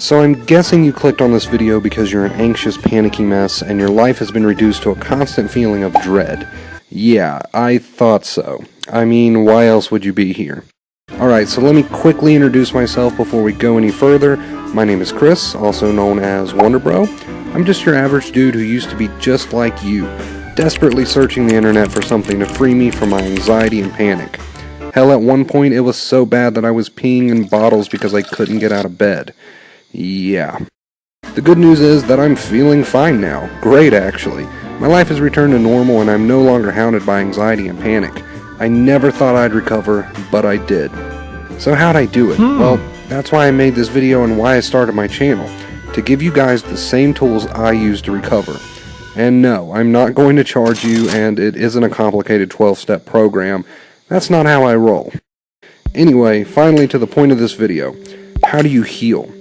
So I'm guessing you clicked on this video because you're an anxious, panicky mess and your life has been reduced to a constant feeling of dread. Yeah, I thought so. I mean, why else would you be here? Alright, so let me quickly introduce myself before we go any further. My name is Chris, also known as Wonder Bro. I'm just your average dude who used to be just like you, desperately searching the internet for something to free me from my anxiety and panic. Hell, at one point it was so bad that I was peeing in bottles because I couldn't get out of bed. Yeah. The good news is that I'm feeling fine now. Great, actually. My life has returned to normal and I'm no longer hounded by anxiety and panic. I never thought I'd recover, but I did. So how'd I do it? Well, that's why I made this video and why I started my channel. To give you guys the same tools I use to recover. And no, I'm not going to charge you, and it isn't a complicated 12-step program. That's not how I roll. Anyway, finally to the point of this video. How do you heal?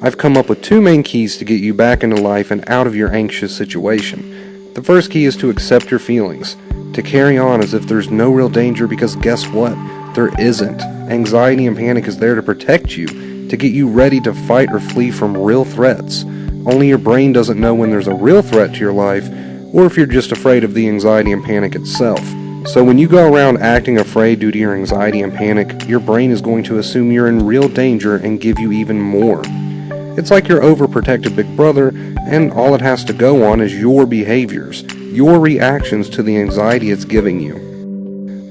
I've come up with two main keys to get you back into life and out of your anxious situation. The first key is to accept your feelings, to carry on as if there's no real danger, because guess what? There isn't. Anxiety and panic is there to protect you, to get you ready to fight or flee from real threats. Only your brain doesn't know when there's a real threat to your life, or if you're just afraid of the anxiety and panic itself. So when you go around acting afraid due to your anxiety and panic, your brain is going to assume you're in real danger and give you even more. It's like your overprotective big brother, and all it has to go on is your behaviors, your reactions to the anxiety it's giving you.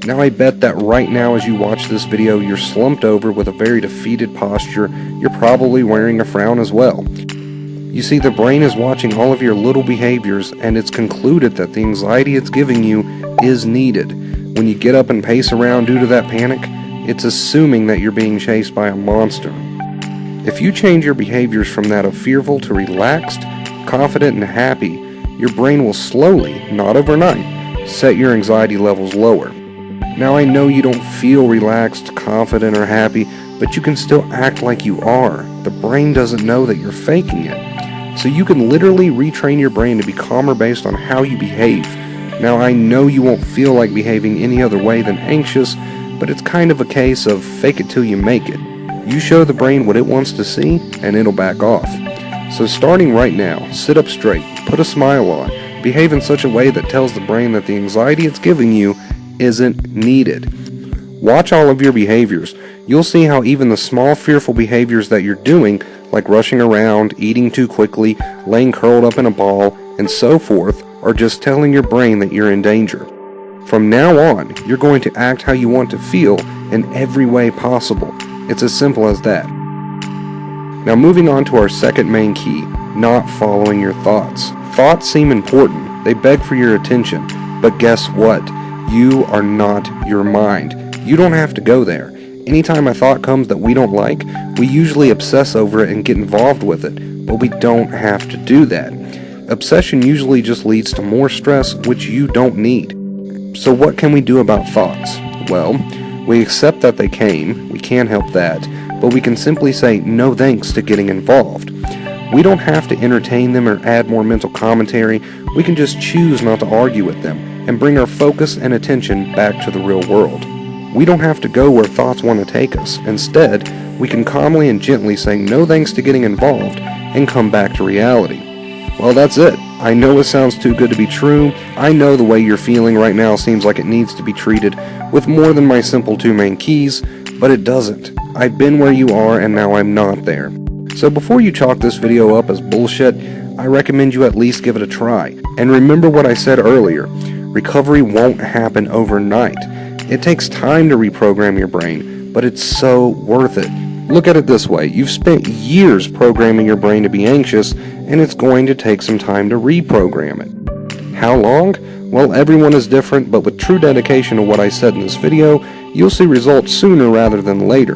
Now I bet that right now as you watch this video, you're slumped over with a very defeated posture. You're probably wearing a frown as well. You see, the brain is watching all of your little behaviors, and it's concluded that the anxiety it's giving you is needed. When you get up and pace around due to that panic, it's assuming that you're being chased by a monster. If you change your behaviors from that of fearful to relaxed, confident, and happy, your brain will slowly, not overnight, set your anxiety levels lower. Now I know you don't feel relaxed, confident, or happy, but you can still act like you are. The brain doesn't know that you're faking it. So you can literally retrain your brain to be calmer based on how you behave. Now I know you won't feel like behaving any other way than anxious, but it's kind of a case of fake it till you make it. You show the brain what it wants to see, and it'll back off. So starting right now, sit up straight, put a smile on, behave in such a way that tells the brain that the anxiety it's giving you isn't needed. Watch all of your behaviors. You'll see how even the small fearful behaviors that you're doing, like rushing around, eating too quickly, laying curled up in a ball, and so forth, are just telling your brain that you're in danger. From now on, you're going to act how you want to feel in every way possible. It's as simple as that. Now moving on to our second main key, not following your thoughts. Thoughts seem important. They beg for your attention. But guess what? You are not your mind. You don't have to go there. Anytime a thought comes that we don't like, we usually obsess over it and get involved with it. But we don't have to do that. Obsession usually just leads to more stress, which you don't need. So what can we do about thoughts? Well, we accept that they came, we can't help that, but we can simply say no thanks to getting involved. We don't have to entertain them or add more mental commentary. We can just choose not to argue with them and bring our focus and attention back to the real world. We don't have to go where thoughts want to take us. Instead, we can calmly and gently say no thanks to getting involved and come back to reality. Well, that's it. I know it sounds too good to be true. I know the way you're feeling right now seems like it needs to be treated with more than my simple two main keys, but it doesn't. I've been where you are and now I'm not there. So before you chalk this video up as bullshit, I recommend you at least give it a try. And remember what I said earlier, recovery won't happen overnight. It takes time to reprogram your brain, but it's so worth it. Look at it this way, you've spent years programming your brain to be anxious, and it's going to take some time to reprogram it. How long? Well, everyone is different, but with true dedication to what I said in this video, you'll see results sooner rather than later.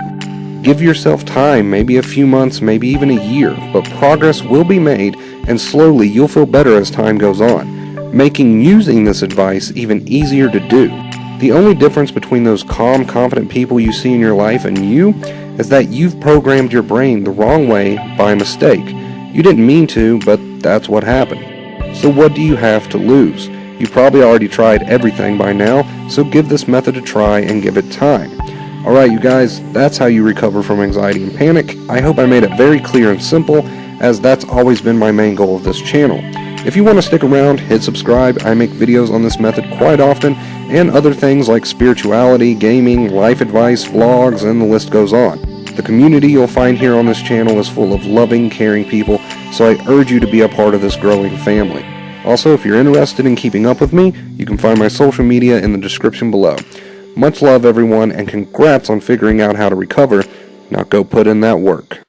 Give yourself time, maybe a few months, maybe even a year, but progress will be made, and slowly you'll feel better as time goes on, making using this advice even easier to do. The only difference between those calm, confident people you see in your life and you is that you've programmed your brain the wrong way by mistake. You didn't mean to, but that's what happened. So what do you have to lose? You probably already tried everything by now, so give this method a try and give it time. Alright, you guys, that's how you recover from anxiety and panic. I hope I made it very clear and simple, as that's always been my main goal of this channel. If you want to stick around, hit subscribe. I make videos on this method quite often, and other things like spirituality, gaming, life advice, vlogs, and the list goes on. The community you'll find here on this channel is full of loving, caring people, so I urge you to be a part of this growing family. Also, if you're interested in keeping up with me, you can find my social media in the description below. Much love, everyone, and congrats on figuring out how to recover. Now go put in that work.